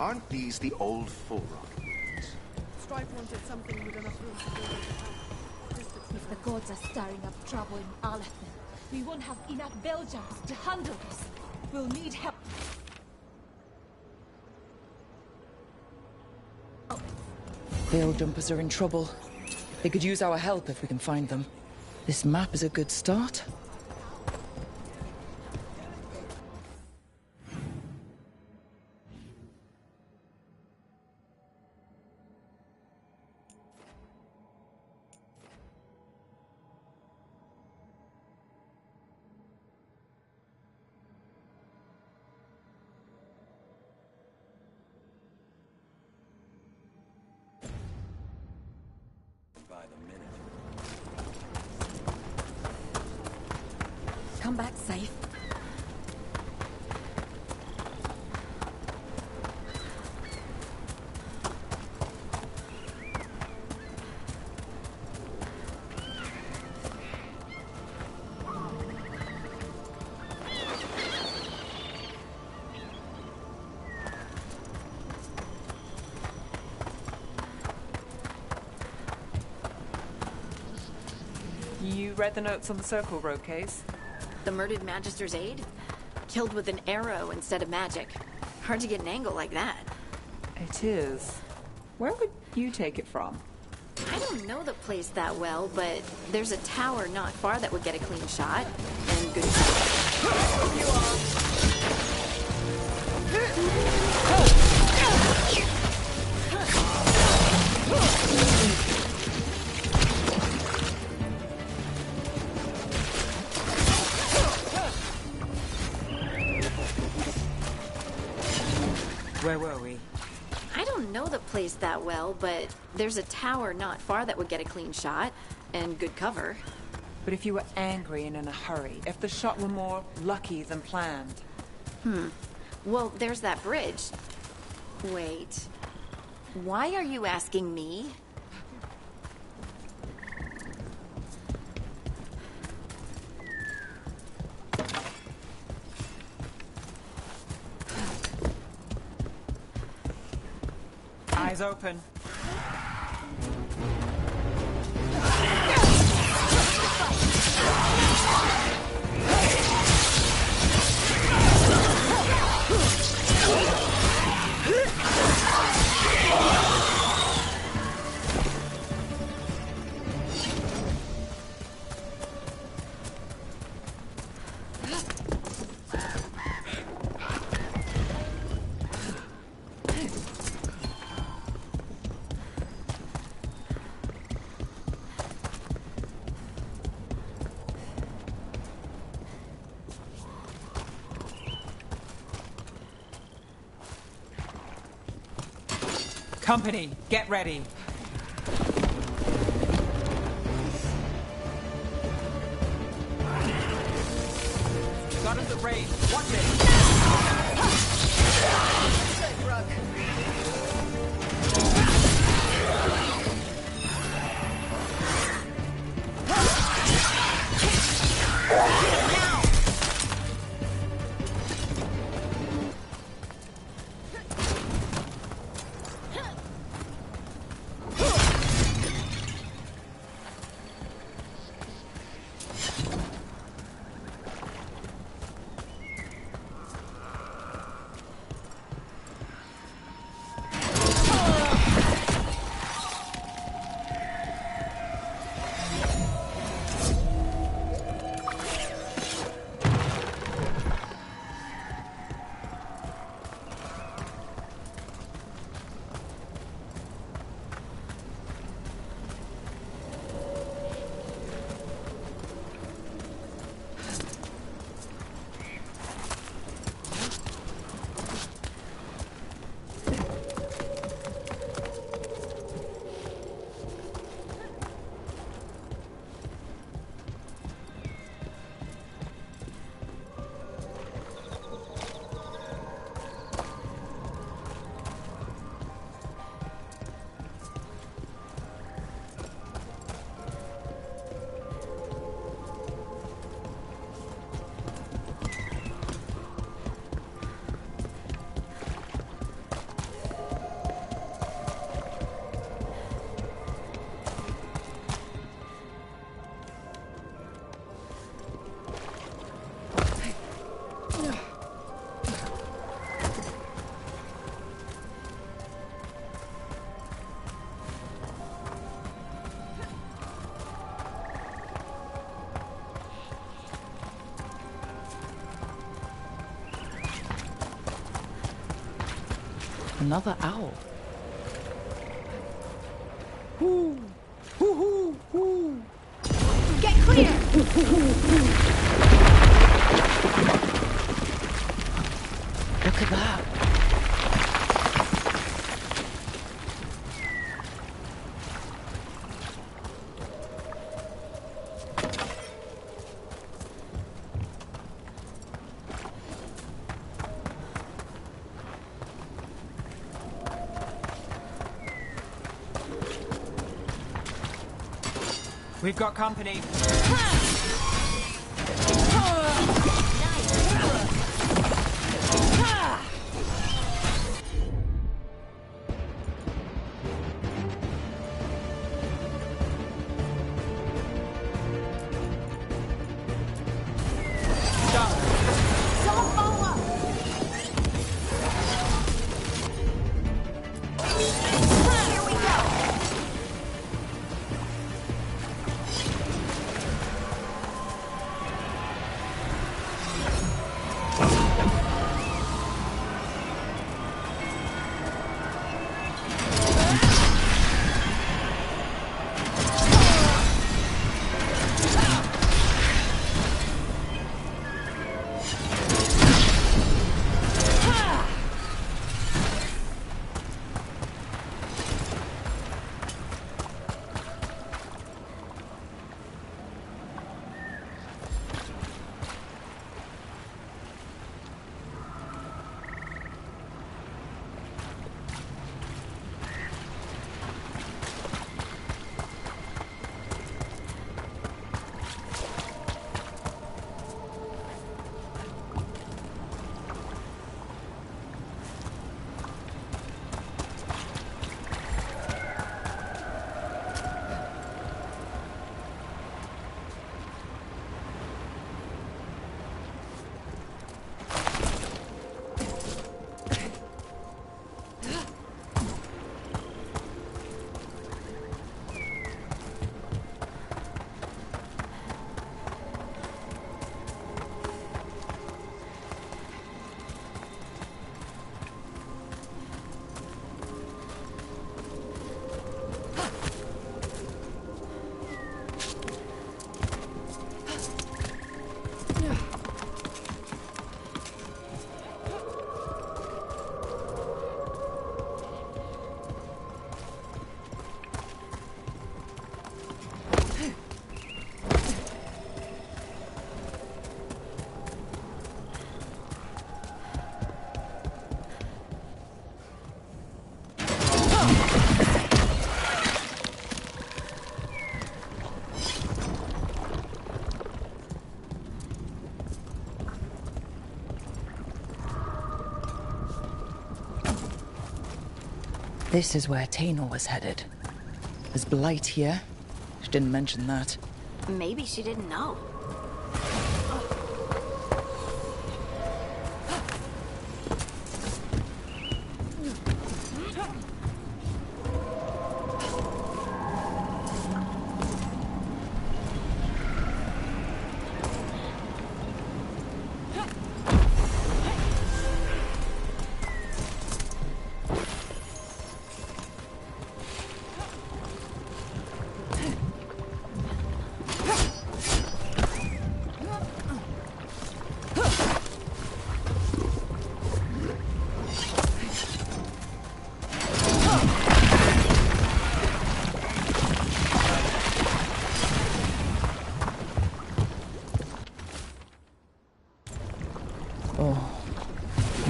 Aren't these the old full rock ruins? Strife wanted something with enough room to build it. If the gods are stirring up trouble in Alephin, we won't have enough Belgians to handle this. We'll need help. Veil jumpers are in trouble. They could use our help if we can find them. This map is a good start. Come back safe. You read the notes on the Circle Road case? The murdered Magister's aide? Killed with an arrow instead of magic. Hard to get an angle like that. It is. Where would you take it from? I don't know the place that well, but there's a tower not far that would get a clean shot. And good Where were we? I don't know the place that well, but there's a tower not far that would get a clean shot. And good cover. But if you were angry and in a hurry, if the shot were more lucky than planned. Well, there's that bridge. Wait. Why are you asking me? Eyes open. Company, get ready. Got him the rain. Watch it. Another owl. Get clear! Look at that. We've got company. This is where Tainor was headed. There's blight here. She didn't mention that. Maybe she didn't know.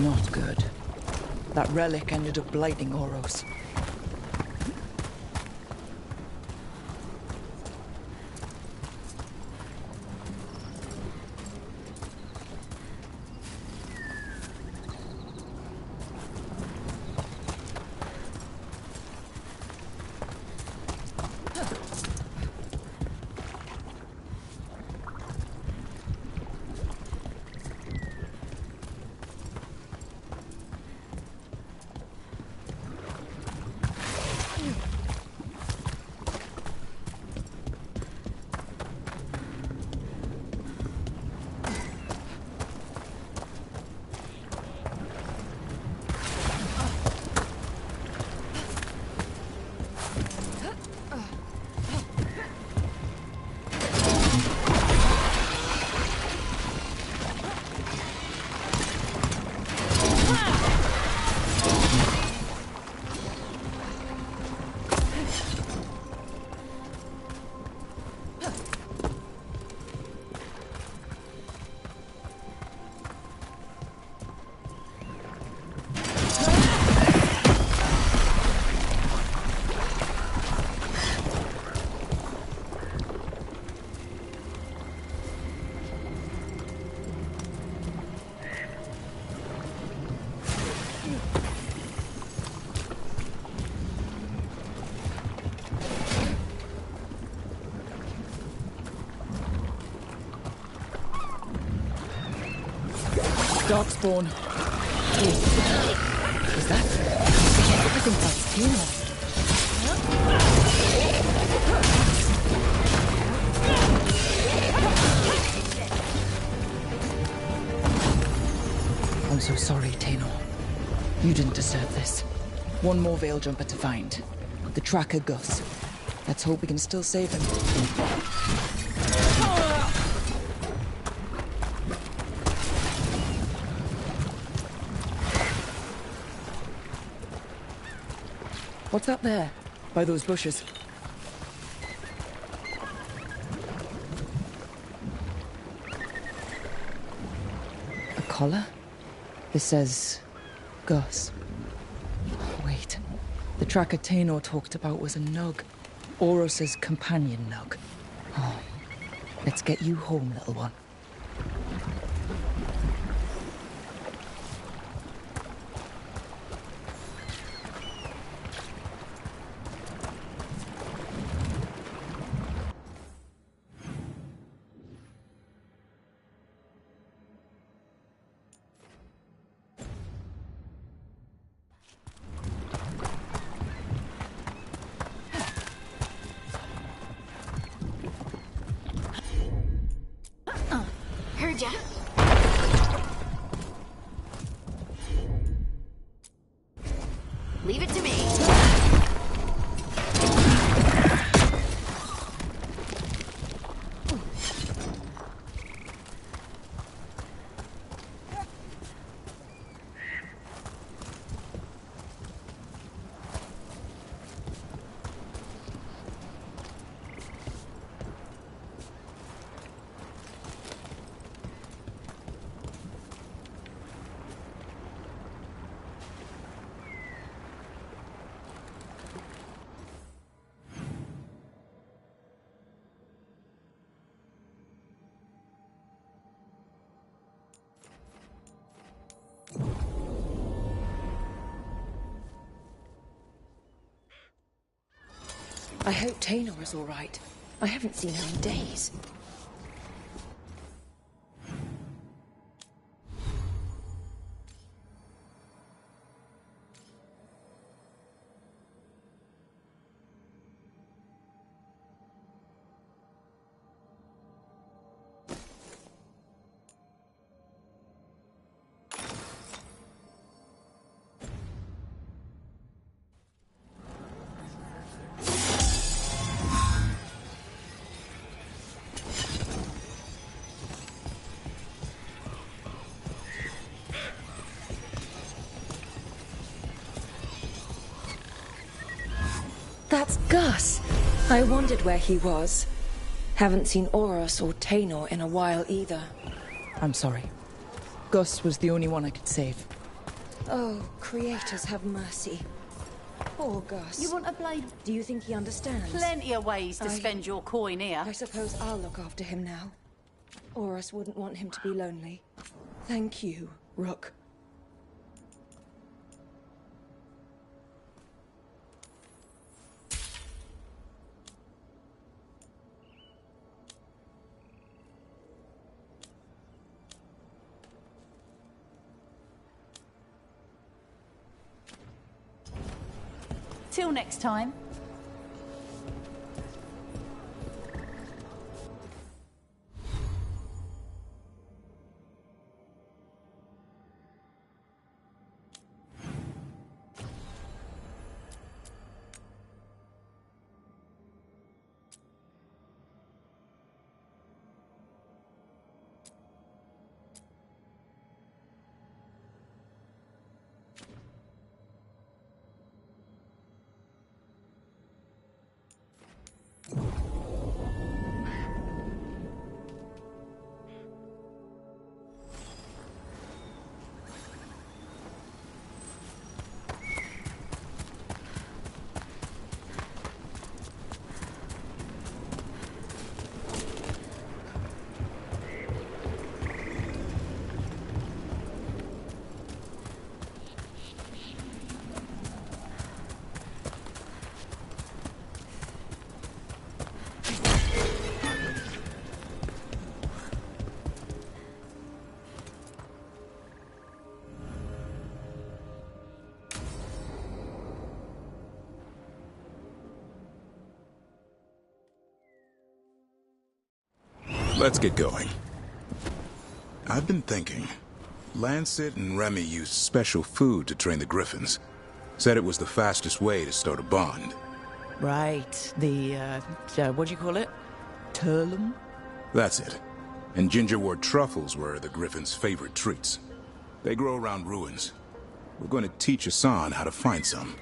Not good. That relic ended up blighting Oros. Darkspawn. Wait, is that? I think that's Tino. I'm so sorry, Tano. You didn't deserve this. One more Veil Jumper to find. The tracker Gus. Let's hope we can still save him. What's that there? By those bushes? A collar? This says... Gus. Wait. The tracker Tainor talked about was a Nug. Oros's companion Nug. Oh. Let's get you home, little one. Heard ya. Leave it to me. I hope Tainor is all right. I haven't seen her in days. That's Gus. I wondered where he was. Haven't seen Oros or Tainor in a while either. I'm sorry. Gus was the only one I could save. Oh, creators have mercy. Poor Gus. You want a blade? Do you think he understands? Plenty of ways to spend your coin here. I suppose I'll look after him now. Oros wouldn't want him to be lonely. Thank you, Rook. Till next time. Let's get going. I've been thinking. Lancet and Remy used special food to train the griffins. Said it was the fastest way to start a bond. Right. The, what do you call it? Turlum? That's it. And gingerwort truffles were the griffins' favorite treats. They grow around ruins. We're going to teach Hassan how to find some.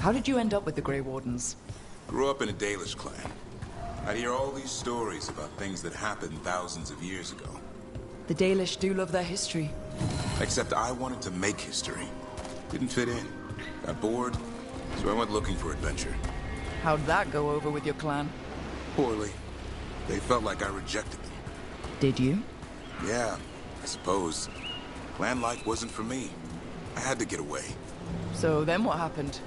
How did you end up with the Grey Wardens? Grew up in a Dalish clan. I'd hear all these stories about things that happened thousands of years ago. The Dalish do love their history. Except I wanted to make history. Didn't fit in. Got bored, so I went looking for adventure. How'd that go over with your clan? Poorly. They felt like I rejected them. Did you? Yeah, I suppose. Clan life wasn't for me. I had to get away. So then what happened?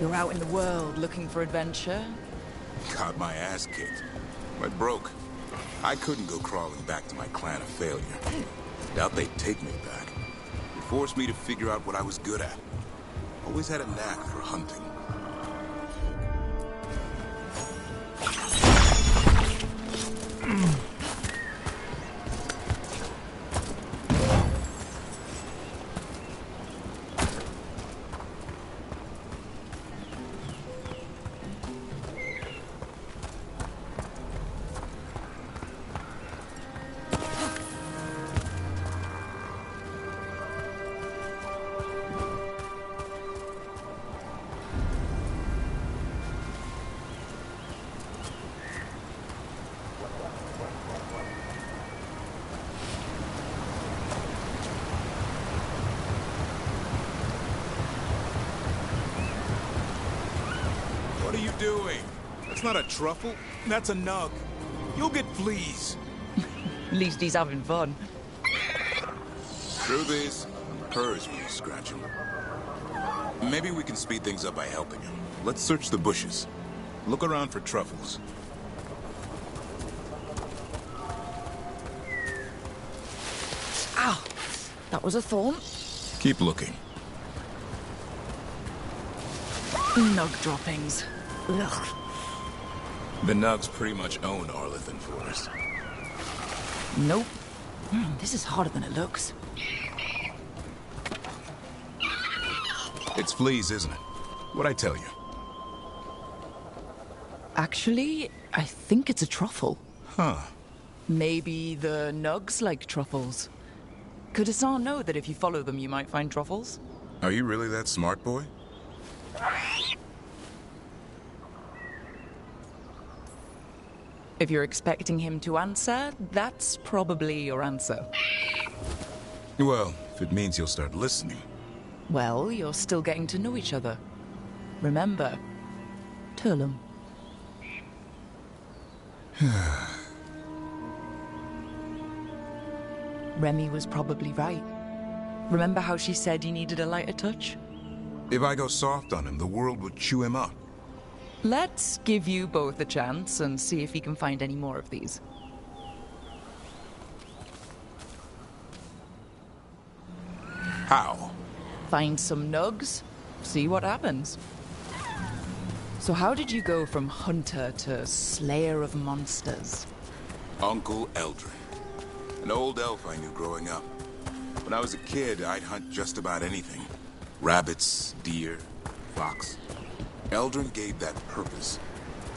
You're out in the world looking for adventure? Got my ass kicked. Went broke. I couldn't go crawling back to my clan of failure. Doubt they'd take me back. They forced me to figure out what I was good at. Always had a knack for hunting. What are you doing? That's not a truffle. That's a nug. You'll get fleas. At least he's having fun. Truth is, purrs when you scratch him. Maybe we can speed things up by helping him. Let's search the bushes. Look around for truffles. Ow! That was a thorn. Keep looking. Nug droppings. Ugh. The nugs pretty much own Arlethan Forest. Nope. This is harder than it looks. It's fleas, isn't it? What'd I tell you? Actually, I think it's a truffle. Huh. Maybe the nugs like truffles. Could Hassan know that if you follow them, you might find truffles? Are you really that smart, boy? If you're expecting him to answer, that's probably your answer. Well, if it means you'll start listening. Well, you're still getting to know each other. Remember, Turlum. Remy was probably right. Remember how she said he needed a lighter touch? If I go soft on him, the world would chew him up. Let's give you both a chance and see if he can find any more of these. How? Find some nugs, see what happens. So how did you go from hunter to slayer of monsters? Uncle Eldrin. An old elf I knew growing up. When I was a kid, I'd hunt just about anything. Rabbits, deer, fox. Eldrin gave that purpose.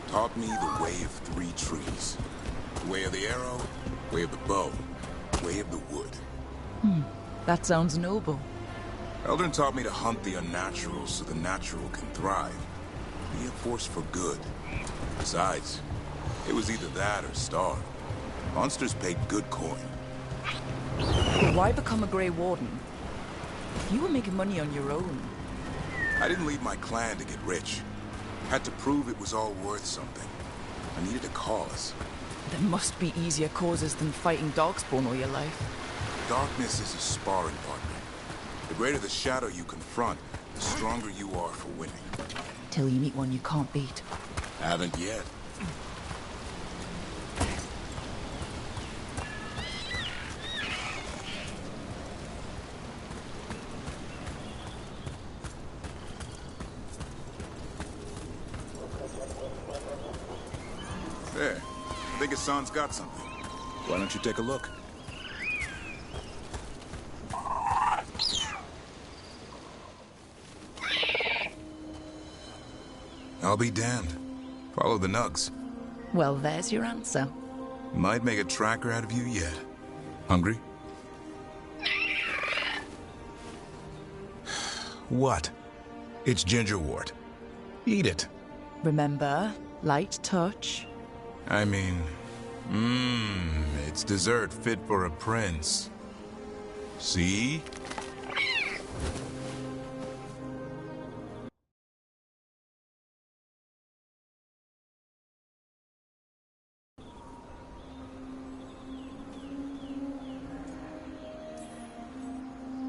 Taught me the way of 3 trees. The way of the arrow, way of the bow, way of the wood. That sounds noble. Eldrin taught me to hunt the unnatural so the natural can thrive. Be a force for good. Besides, it was either that or starve. Monsters paid good coin. But why become a Grey Warden? You were making money on your own. I didn't leave my clan to get rich. Had to prove it was all worth something. I needed a cause. There must be easier causes than fighting Darkspawn all your life. Darkness is a sparring partner. The greater the shadow you confront, the stronger you are for winning. Till you meet one you can't beat. Haven't yet. There. I think Hassan's got something. Why don't you take a look? I'll be damned. Follow the nugs. Well, there's your answer. Might make a tracker out of you yet. Hungry? What? It's gingerwort. Eat it. Remember, light touch. I mean, it's dessert fit for a prince. See?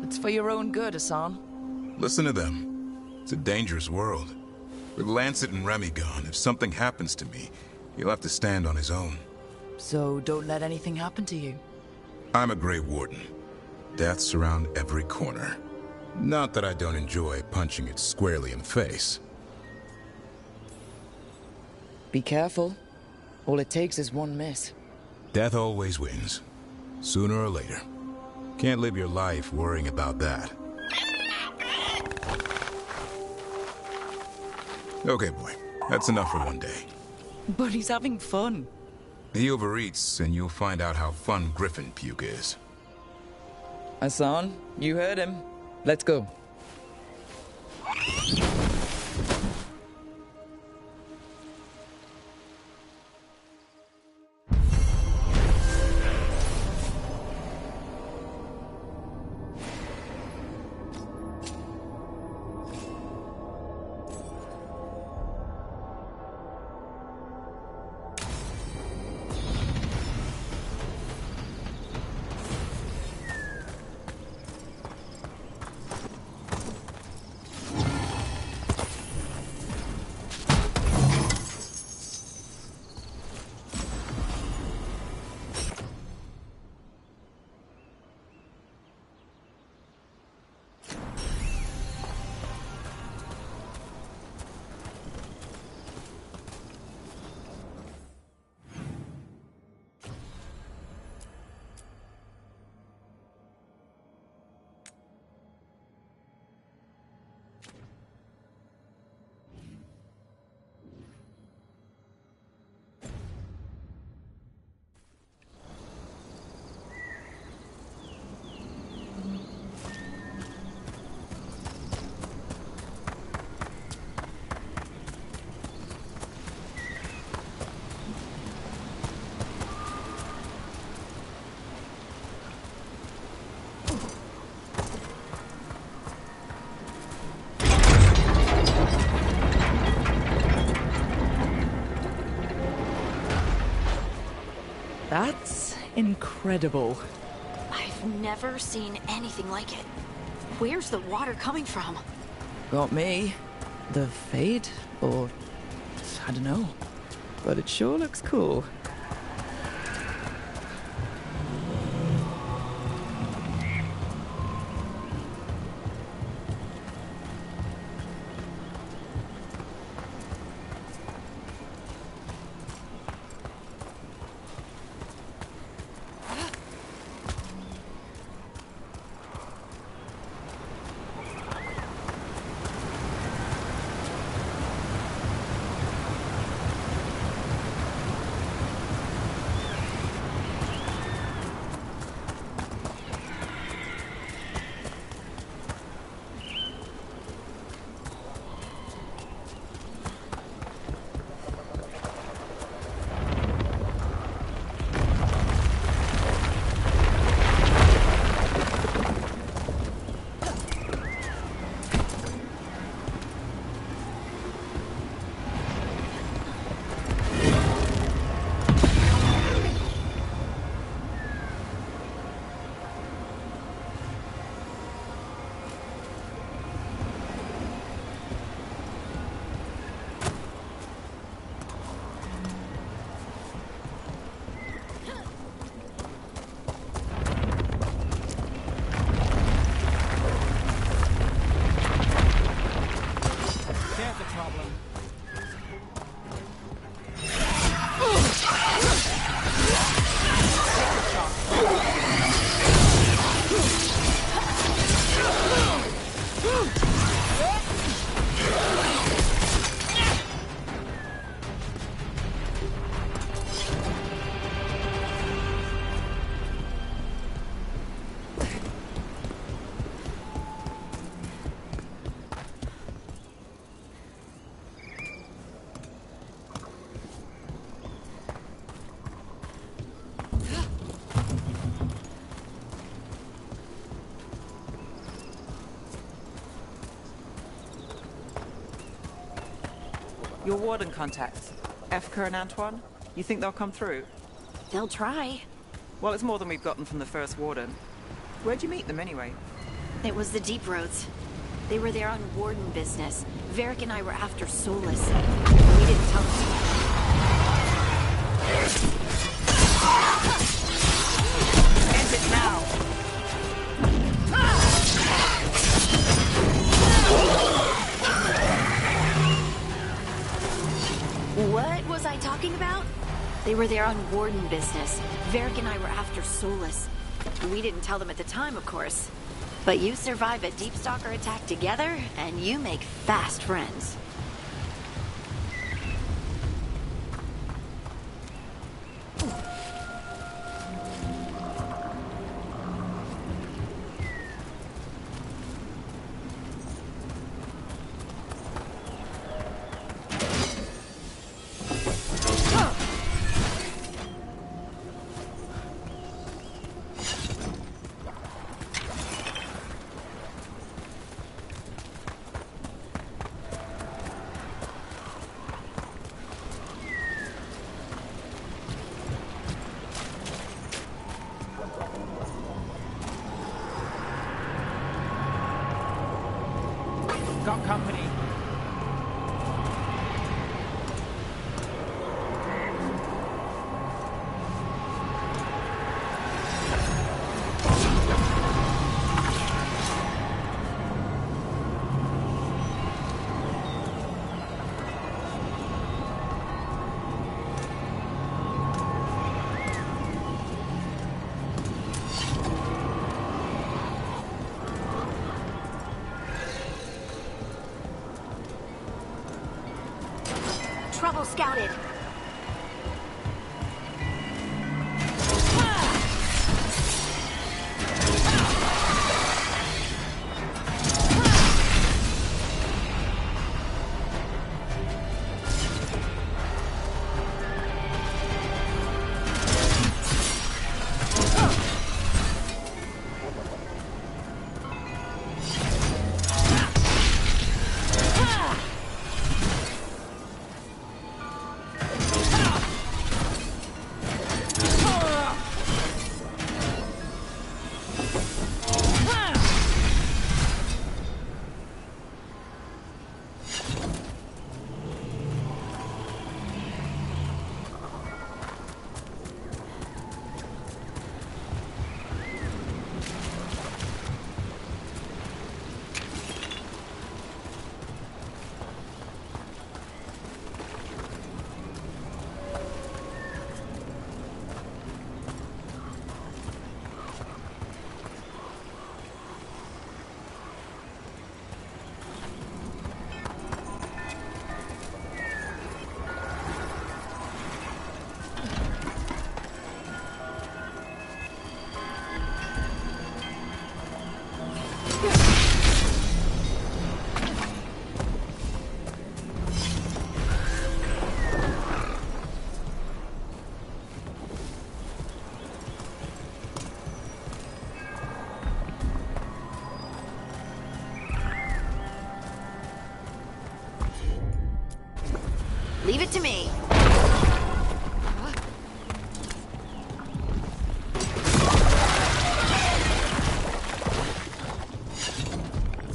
It's for your own good, Hassan. Listen to them. It's a dangerous world. With Lancet and Remy gone, if something happens to me, he'll have to stand on his own. So don't let anything happen to you. I'm a Grey Warden. Death's around every corner. Not that I don't enjoy punching it squarely in the face. Be careful. All it takes is one miss. Death always wins. Sooner or later. Can't live your life worrying about that. Okay, boy. That's enough for one day. But he's having fun. He overeats, and you'll find out how fun Griffin puke is. Hassan, you heard him. Let's go. That's incredible. I've never seen anything like it. Where's the water coming from? Got me. The Fade? Or... I don't know. But it sure looks cool. Your warden contacts, Efka and Antoine, you think they'll come through? They'll try. Well, it's more than we've gotten from the first warden. Where'd you meet them anyway? It was the Deep Roads. They were there on warden business. Varric and I were after Solus. We didn't tell them. End it now! What was I talking about? They were there on warden business. Varric and I were after Solus. We didn't tell them at the time, of course. But you survive a Deep Stalker attack together, and you make fast friends. Got company. Trouble scouted. Leave it to me.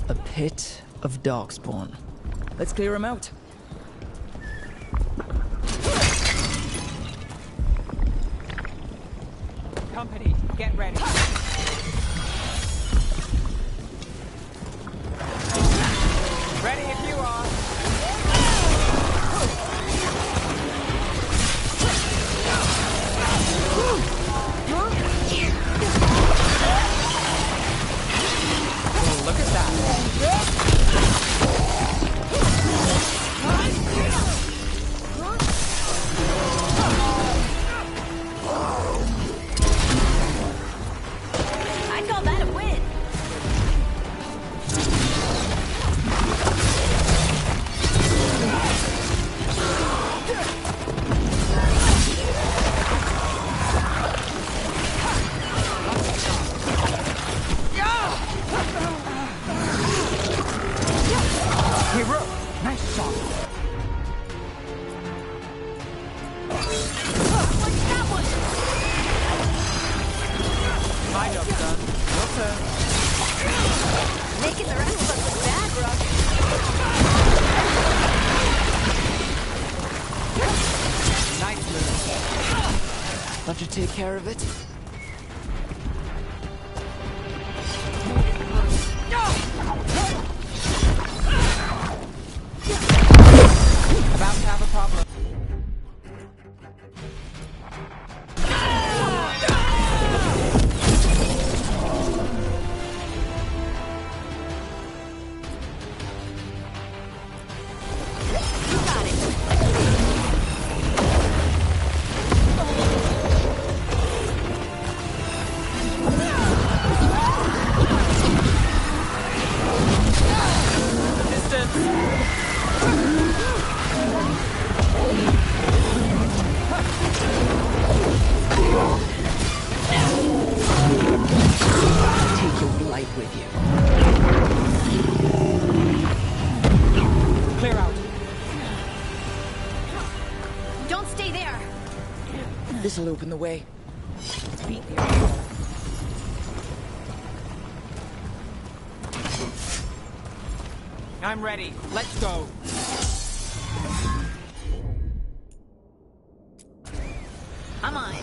A pit of darkspawn. Let's clear him out. Company, get ready. Ready if you are. Oh, look at that. That should take care of it. About to have a problem. Take your blight with you. Clear out. Don't stay there. This'll open the way. Beat the I'm ready. Let's go. I'm on.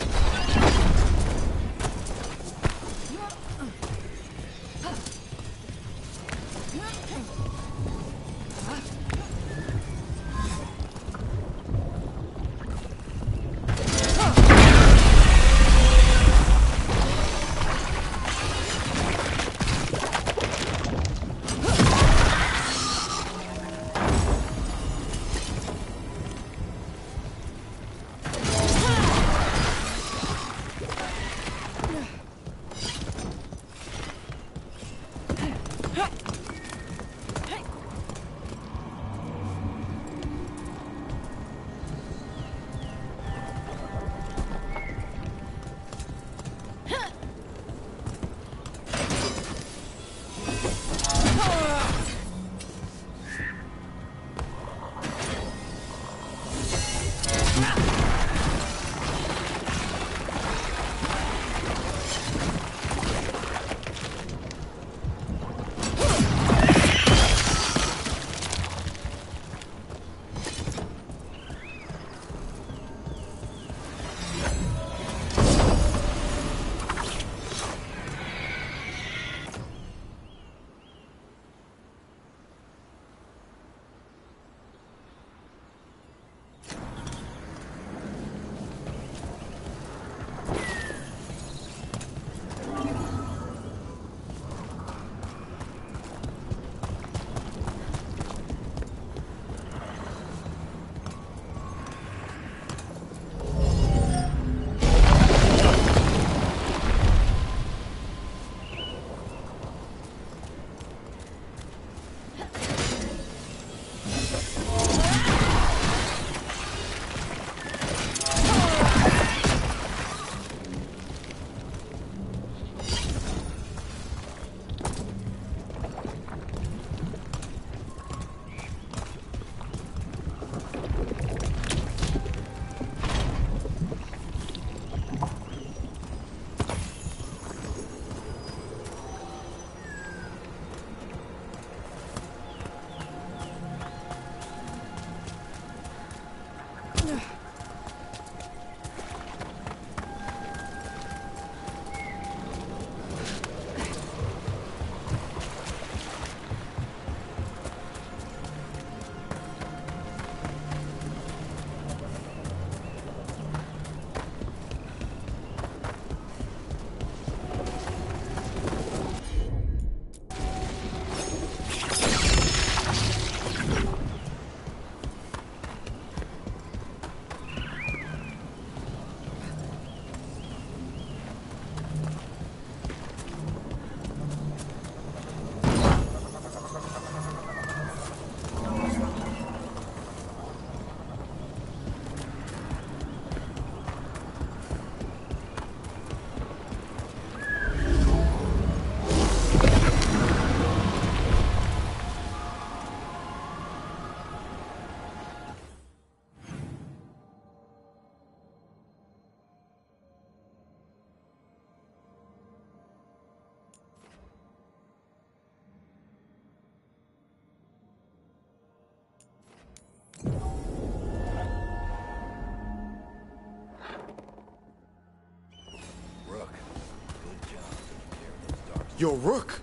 Yo, Rook.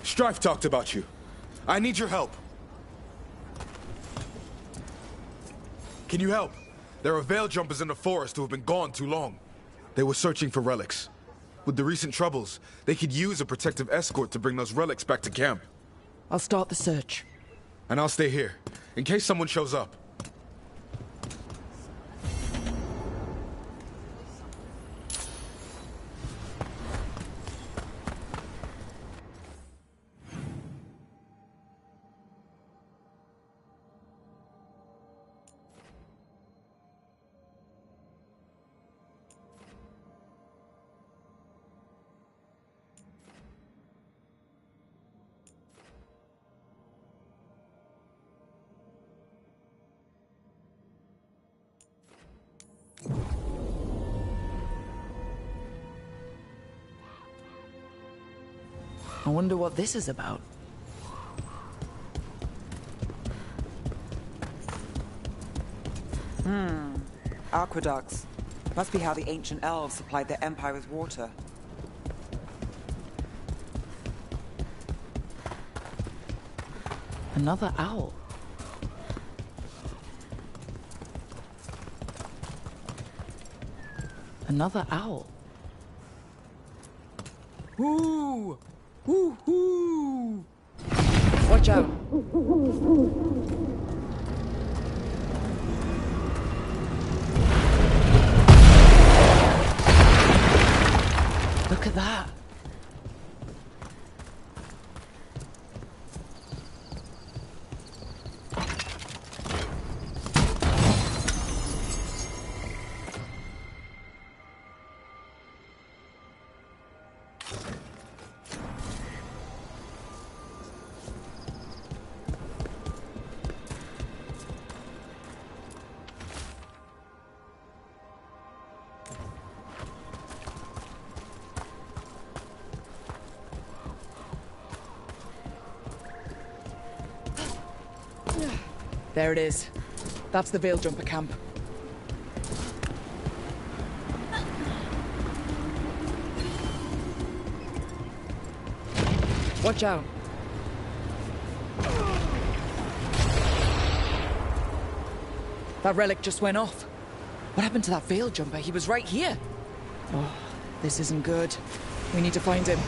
Strife talked about you. I need your help. Can you help? There are veil jumpers in the forest who have been gone too long. They were searching for relics. With the recent troubles, they could use a protective escort to bring those relics back to camp. I'll start the search. And I'll stay here, in case someone shows up. I wonder what this is about. Aqueducts. Must be how the ancient elves supplied their empire with water. Another owl. Another owl. Ooh! Ooh! Ooh! Watch out! Look at that. There it is. That's the Veil Jumper camp. Watch out. That relic just went off. What happened to that Veil Jumper? He was right here. Oh, this isn't good. We need to find him.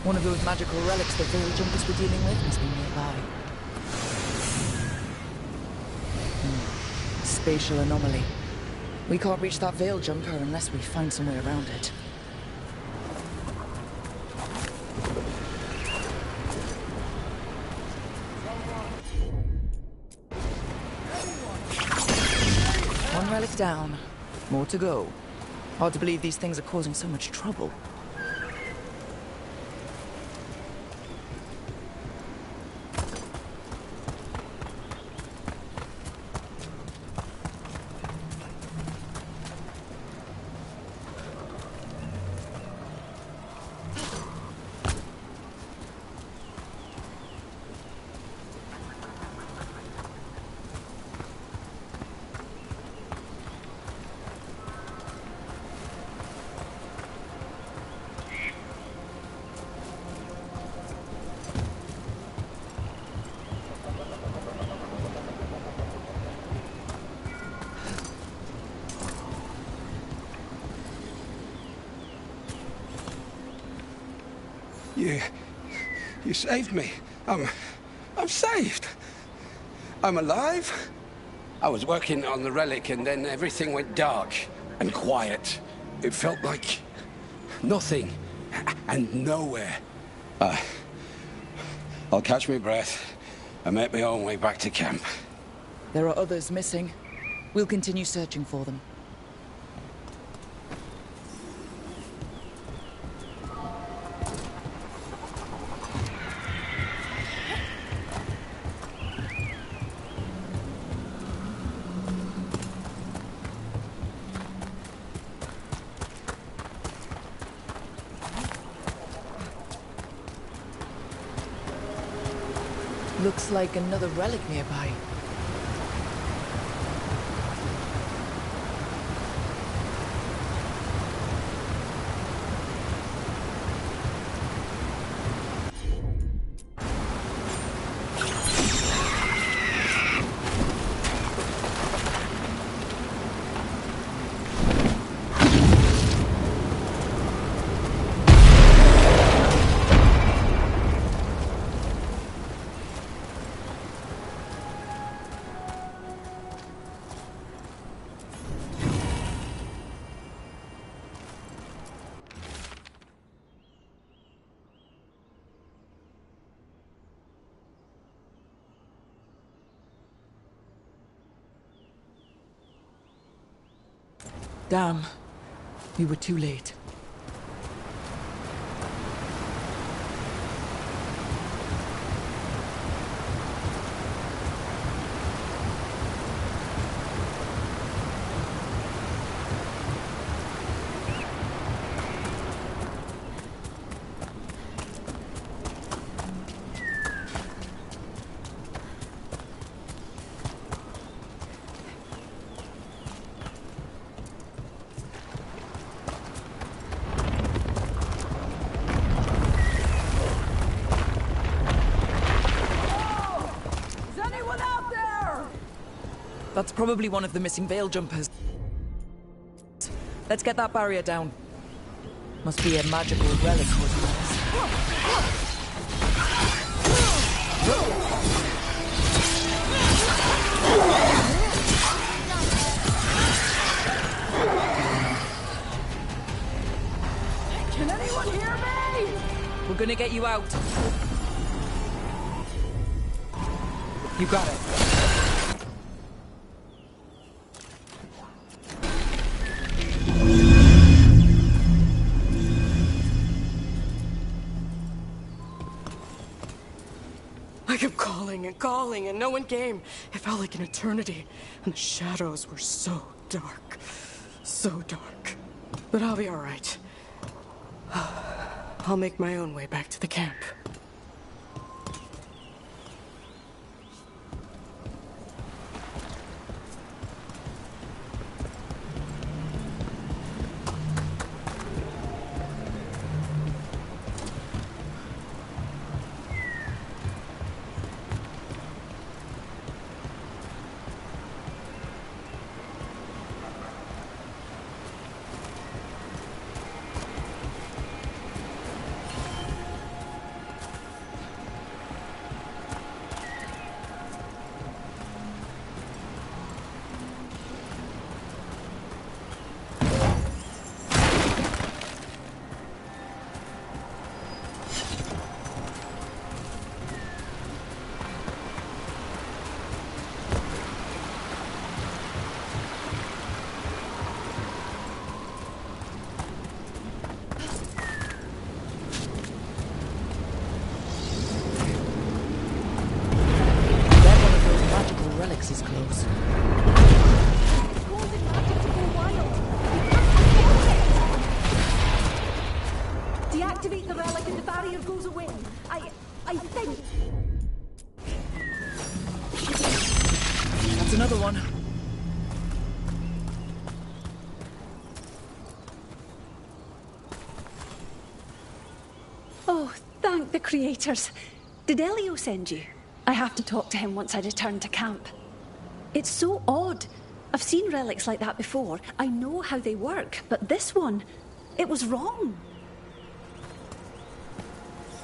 One of those magical relics the Veil Jumpers were dealing with must be nearby. Spatial anomaly. We can't reach that Veil Jumper unless we find some way around it. One relic down. More to go. Hard to believe these things are causing so much trouble. You saved me. I'm saved. I'm alive. I was working on the relic and then everything went dark and quiet. It felt like nothing and nowhere. I'll catch my breath and make my own way back to camp. There are others missing. We'll continue searching for them. Looks like another relic nearby. Damn. We were too late. That's probably one of the missing veil jumpers. Let's get that barrier down. Must be a magical relic causing this. Can anyone hear me? We're gonna get you out. You got it. I kept calling and calling and no one came. It felt like an eternity. And the shadows were so dark. So dark. But I'll be alright. I'll make my own way back to the camp. Is close. Deactivate the relic and the barrier goes away. I think. That's another one. Oh, thank the creators. Did Elio send you? I have to talk to him once I return to camp. It's so odd. I've seen relics like that before. I know how they work, but this one, it was wrong.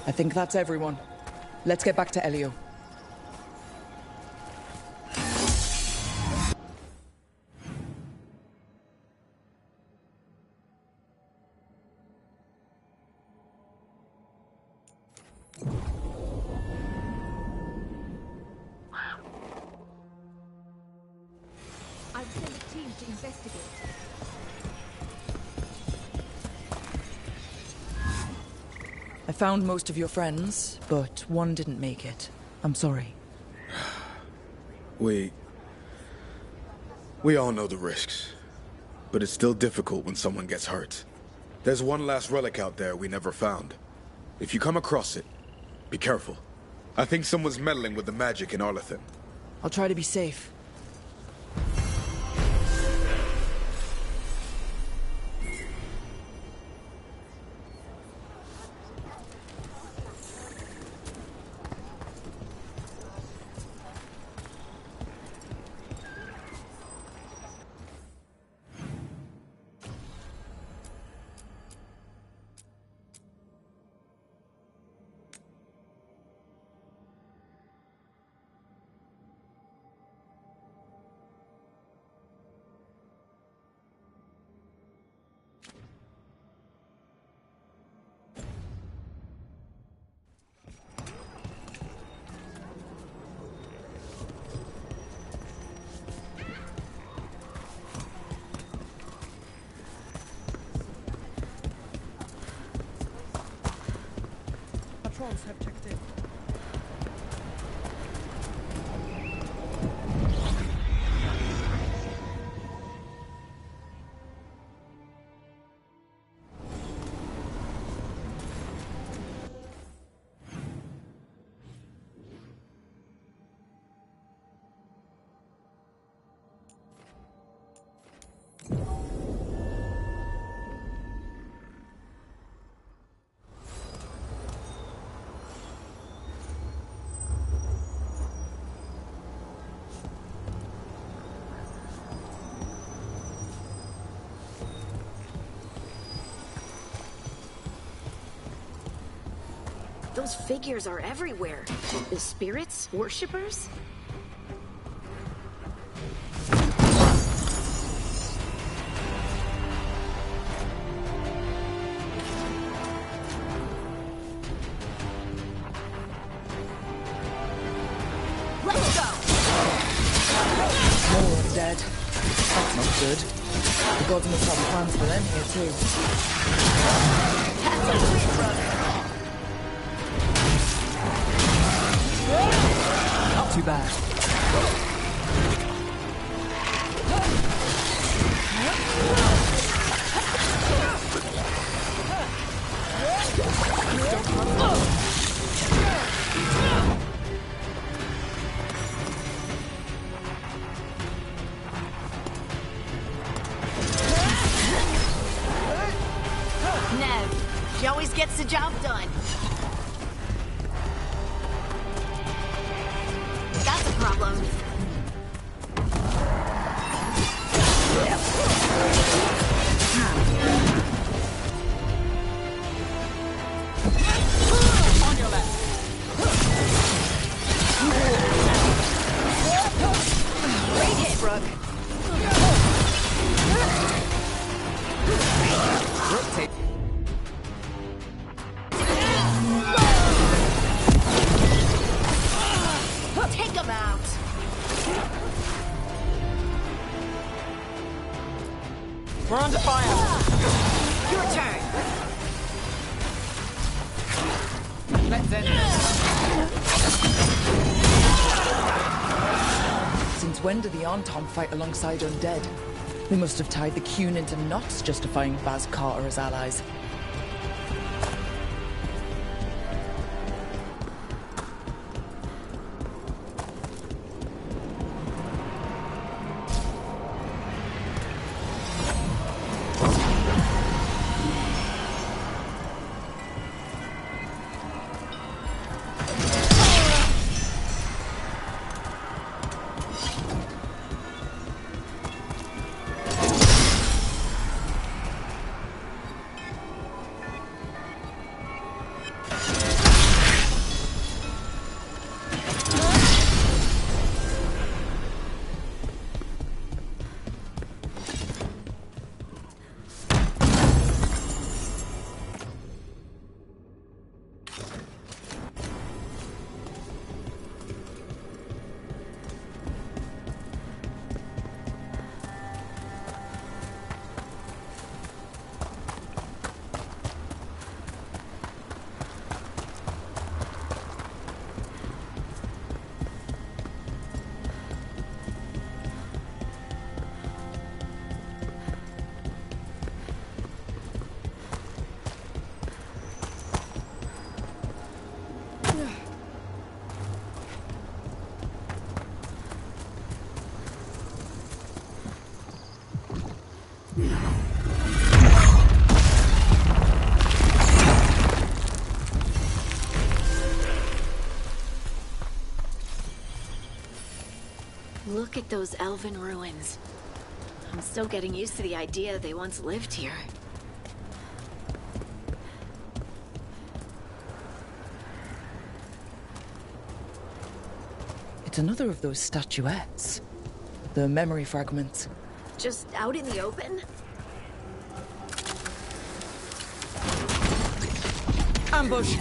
I think that's everyone. Let's get back to Elio. I've sent a team to investigate. I found most of your friends, but one didn't make it. I'm sorry. We all know the risks, but it's still difficult when someone gets hurt. There's one last relic out there we never found. If you come across it, be careful. I think someone's meddling with the magic in Arlethan. I'll try to be safe. Patrols have checked in. Those figures are everywhere. The spirits? Worshippers? Let's go! More undead. That's not good. The gods must have plans for them here too. That's a win, brother! Not too bad. Nev, she always gets the job done. That's a problem. On your left. Great hit, Brooke. Rotate. Take him out. We're under fire. Your turn. Let's end this. Since when do the Anton fight alongside undead? They must have tied the Qun into knots justifying Baz Carter as allies. Look at those elven ruins. I'm still getting used to the idea they once lived here. It's another of those statuettes. The memory fragments. Just out in the open? Ambush!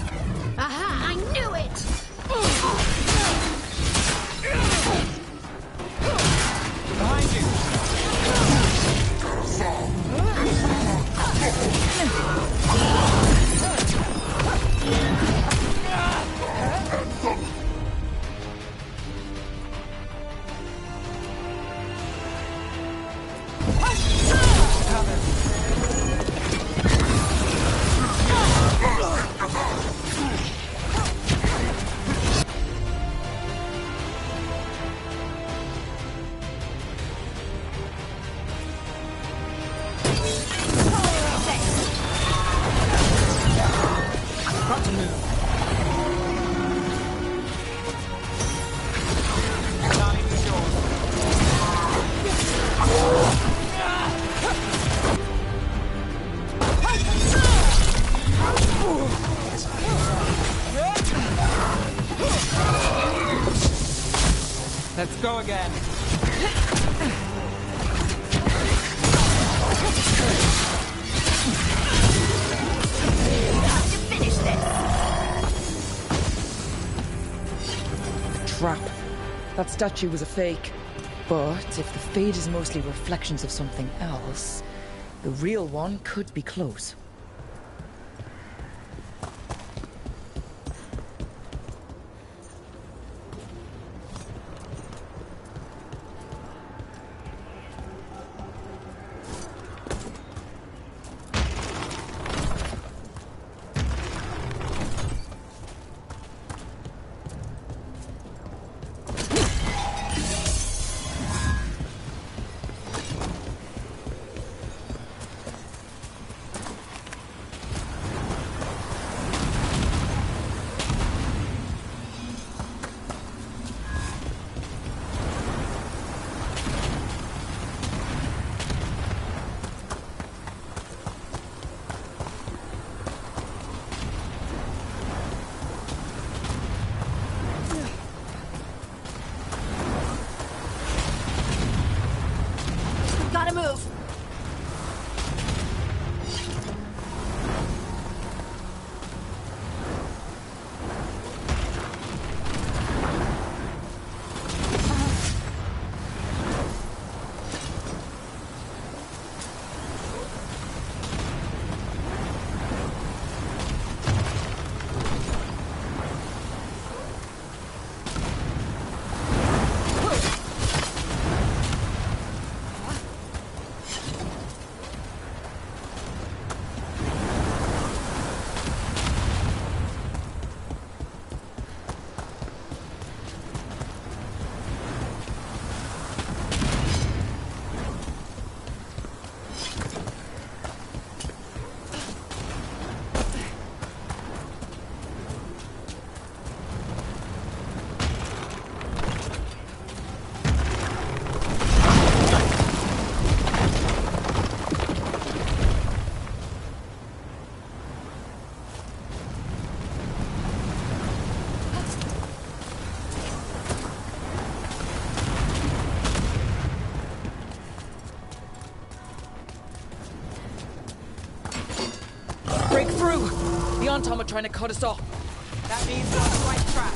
Aha! I knew it! Behind you! Let's go again. Finish this. Trap. That statue was a fake. But if the fade is mostly reflections of something else, the real one could be close. Gotta move. Break through! The Antom are trying to cut us off. That means we're on the right track.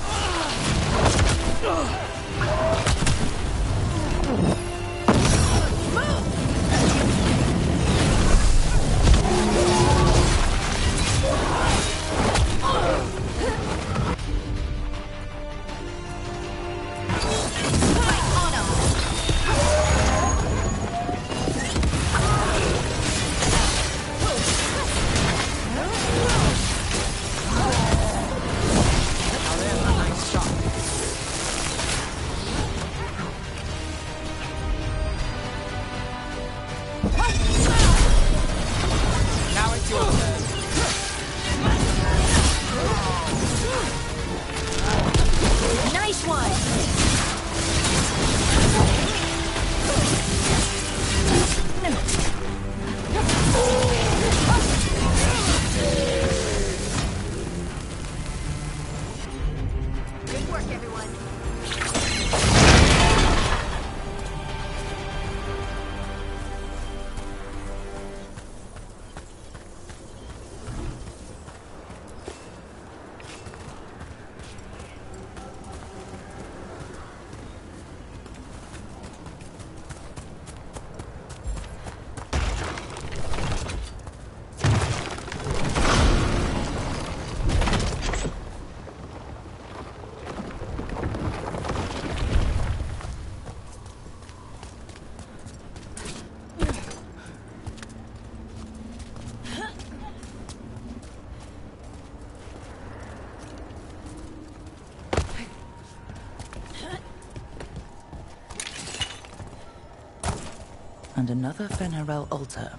And another Fenarel altar.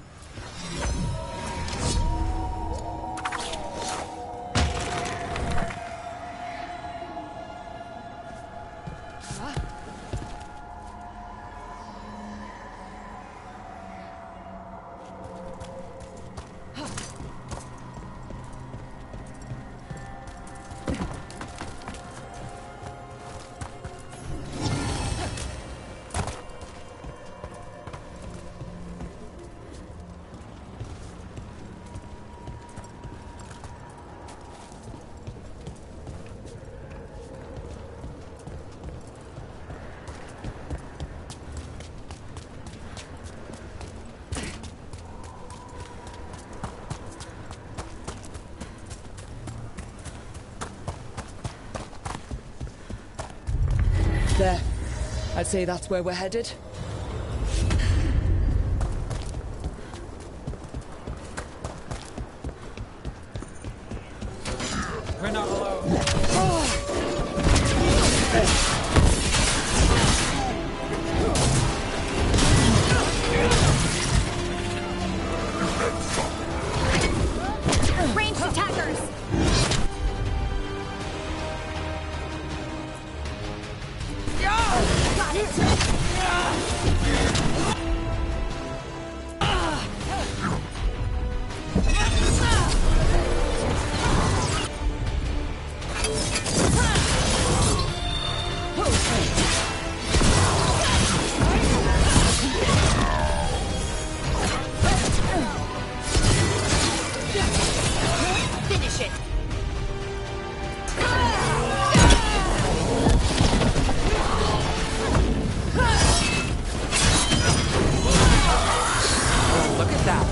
There. I'd say that's where we're headed. We're not alone. Ranged attackers! Got it! Finish it! Look at that.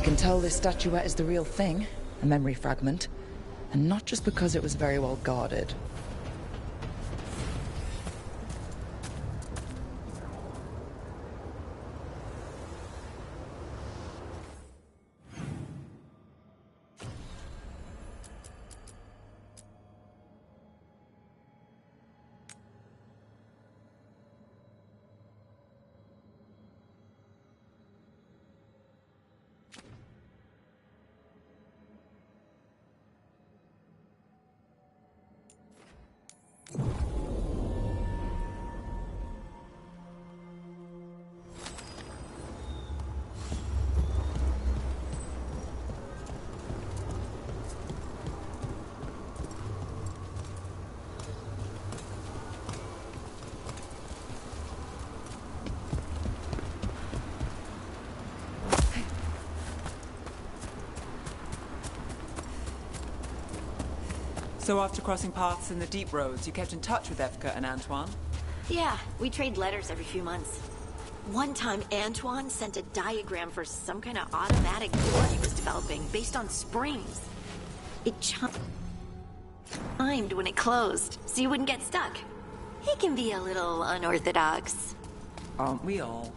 You can tell this statuette is the real thing, a memory fragment, and not just because it was very well guarded. So after crossing paths in the deep roads, you kept in touch with Efka and Antoine? Yeah, we trade letters every few months. One time, Antoine sent a diagram for some kind of automatic door he was developing based on springs. It chimed when it closed, so you wouldn't get stuck. He can be a little unorthodox. Aren't we all?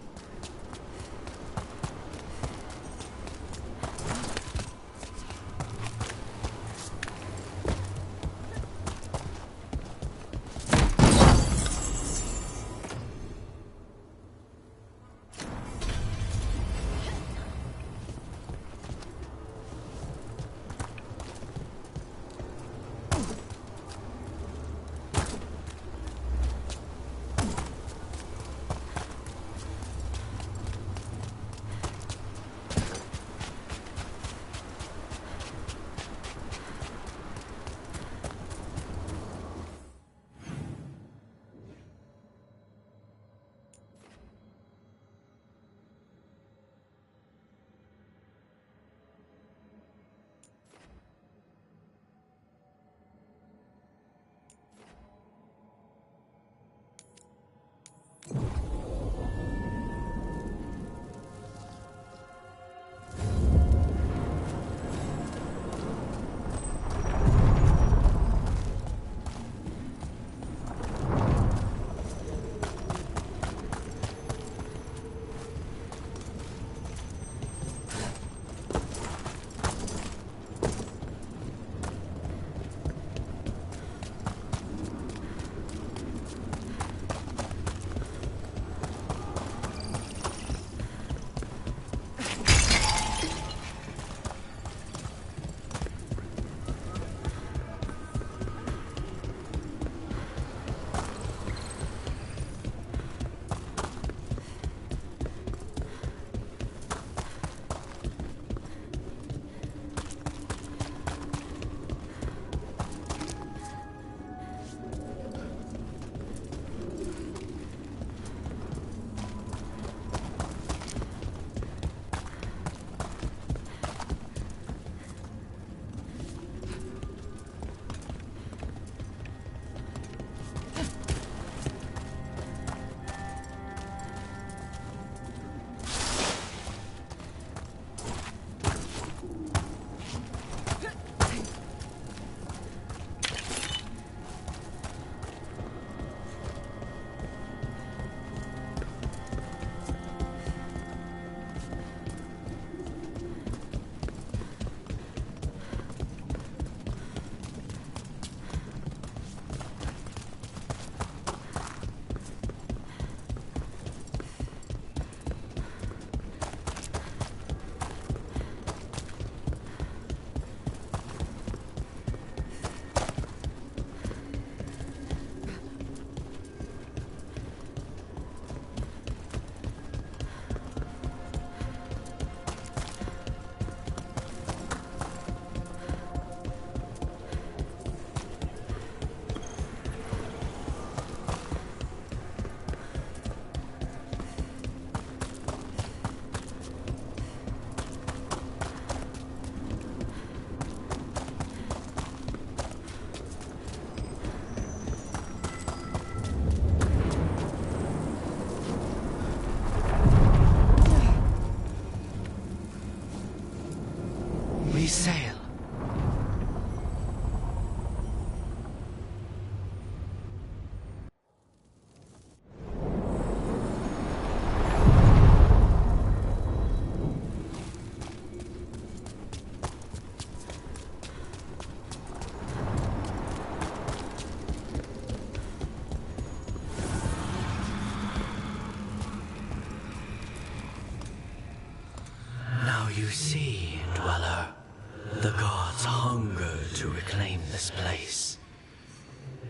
hunger to reclaim this place.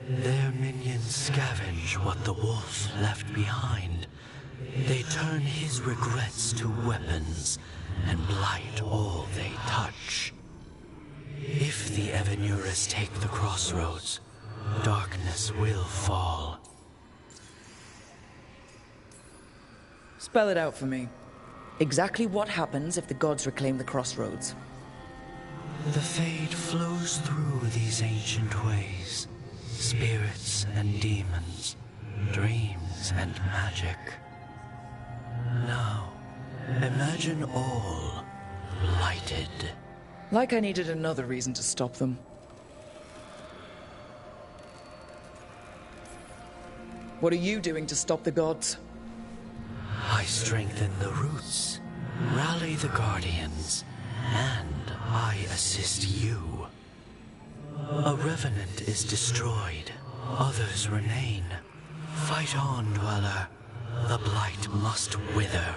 Their minions scavenge what the wolf left behind. They turn his regrets to weapons and blight all they touch. If the Evanuras take the crossroads, darkness will fall. Spell it out for me. Exactly what happens if the gods reclaim the crossroads? The fade flows through these ancient ways. Spirits and demons, dreams and magic. Now, imagine all blighted. Like I needed another reason to stop them. What are you doing to stop the gods? I strengthen the roots, rally the guardians, and I assist you. A revenant is destroyed, others remain. Fight on, Dweller. The blight must wither.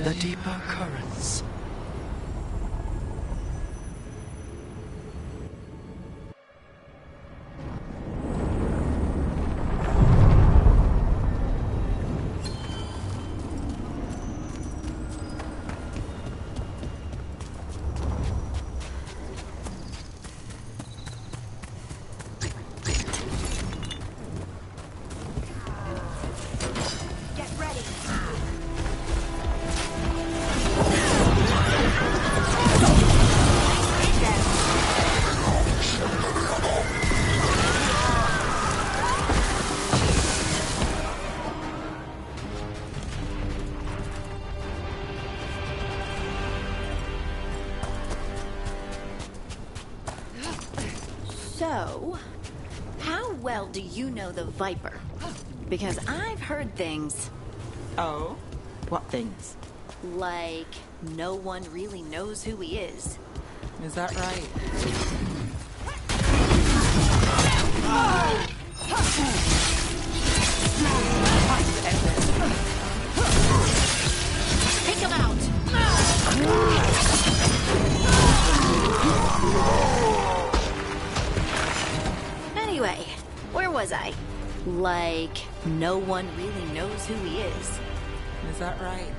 The deeper currents. So, how well do you know the Viper? Because I've heard things. Oh? What things? Like, no one really knows who he is. Is that right? Take him out! Anyway, where was I? Like, no one really knows who he is. Is that right?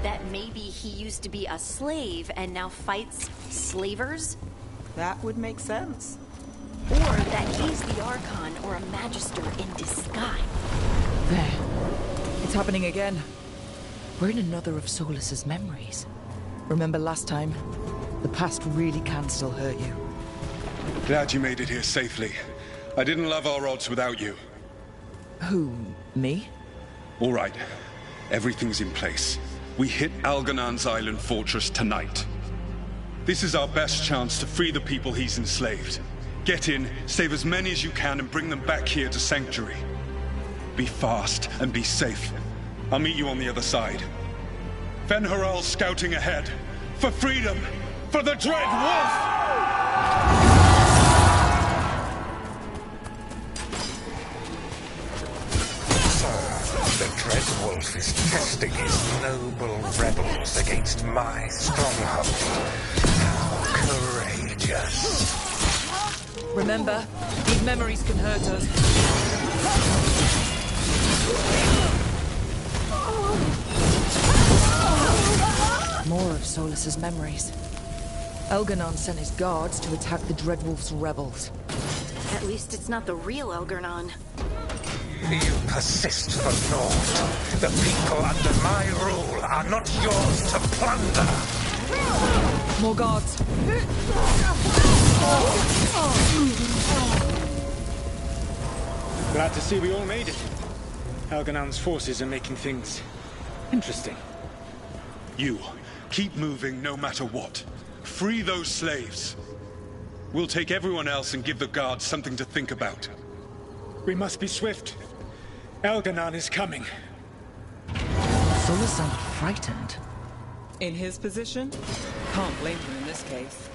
That maybe he used to be a slave and now fights slavers? That would make sense. Or that he's the Archon or a Magister in disguise. There. It's happening again. We're in another of Solus's memories. Remember last time? The past really can still hurt you. Glad you made it here safely. I didn't love our odds without you. Who? Me? All right. Everything's in place. We hit Algernon's island fortress tonight. This is our best chance to free the people he's enslaved. Get in, save as many as you can, and bring them back here to Sanctuary. Be fast and be safe. I'll meet you on the other side. Fen-Haral's scouting ahead. For freedom! For the Dread Wolf! The Dread Wolf is testing his noble rebels against my stronghold. How courageous. Remember, these memories can hurt us. More of Solus's memories. Elgarnon sent his guards to attack the Dreadwolf's rebels. At least it's not the real Elgarnon. You persist for naught. The people under my rule are not yours to plunder. More guards. Glad to see we all made it. Elgarnon's forces are making things interesting. You, keep moving no matter what. Free those slaves. We'll take everyone else and give the guards something to think about. We must be swift. Elganon is coming. Solus sounded frightened. In his position? Can't blame him in this case.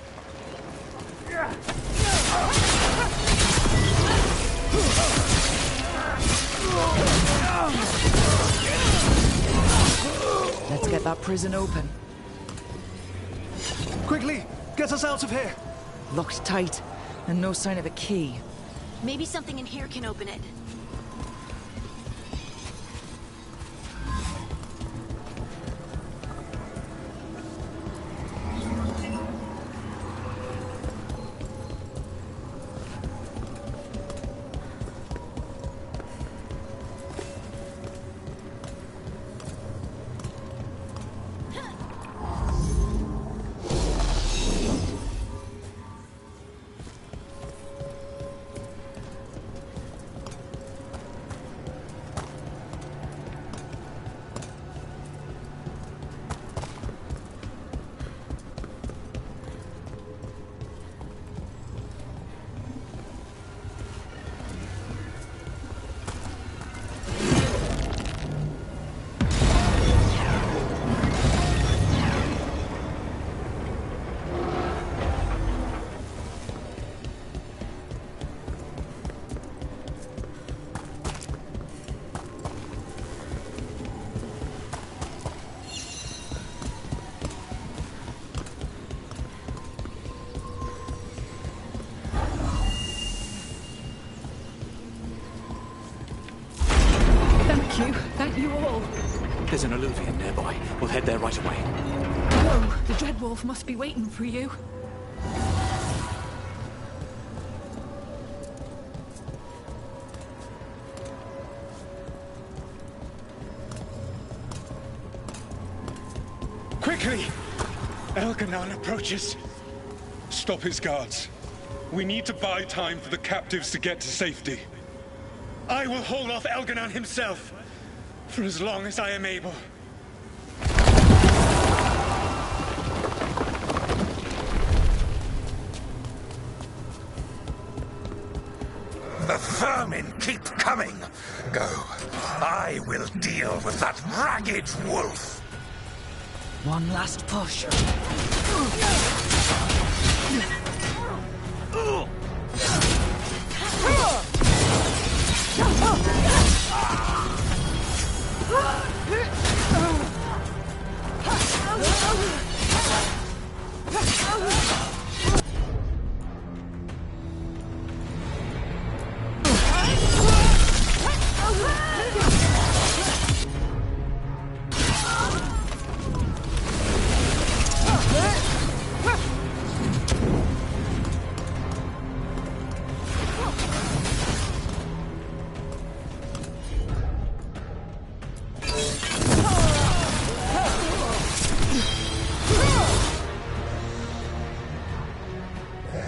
Let's get that prison open. Quickly, get us out of here! Locked tight, and no sign of a key. Maybe something in here can open it. Thank you all. There's an alluvium nearby. We'll head there right away. Whoa, the Dreadwolf must be waiting for you. Quickly! Elganon approaches. Stop his guards. We need to buy time for the captives to get to safety. I will hold off Elganon himself, for as long as I am able. The vermin keep coming. Go. I will deal with that ragged wolf. One last push.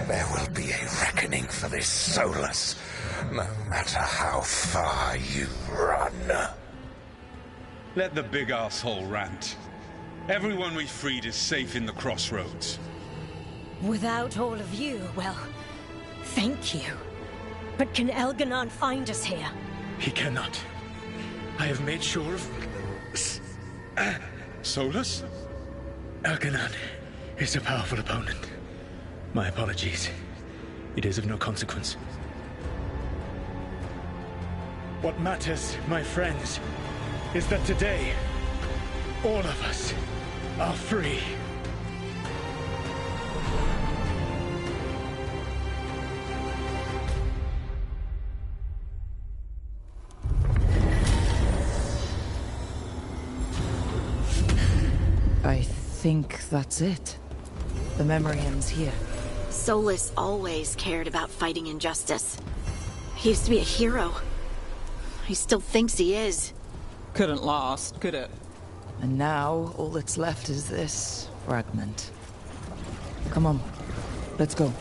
There will be a reckoning for this Solus, no matter how far you run. Let the big asshole rant. Everyone we freed is safe in the crossroads. Without all of you, well, thank you. But can Elganon find us here? He cannot. I have made sure of... Solus? Elganon is a powerful opponent. My apologies. It is of no consequence. What matters, my friends, is that today, all of us are free. I think that's it. The memory ends here. Solus always cared about fighting injustice. He used to be a hero. He still thinks he is. Couldn't last, could it? And now, all that's left is this fragment. Come on, let's go.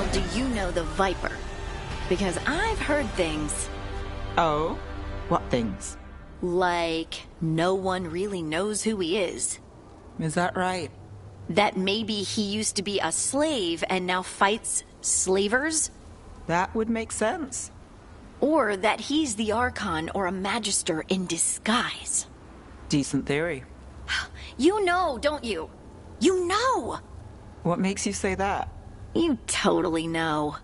Well, do you know the Viper? Because I've heard things. Oh? What things? Like, no one really knows who he is. Is that right? That maybe he used to be a slave and now fights slavers? That would make sense. Or that he's the Archon or a Magister in disguise. Decent theory. You know, don't you? You know! What makes you say that? You totally know.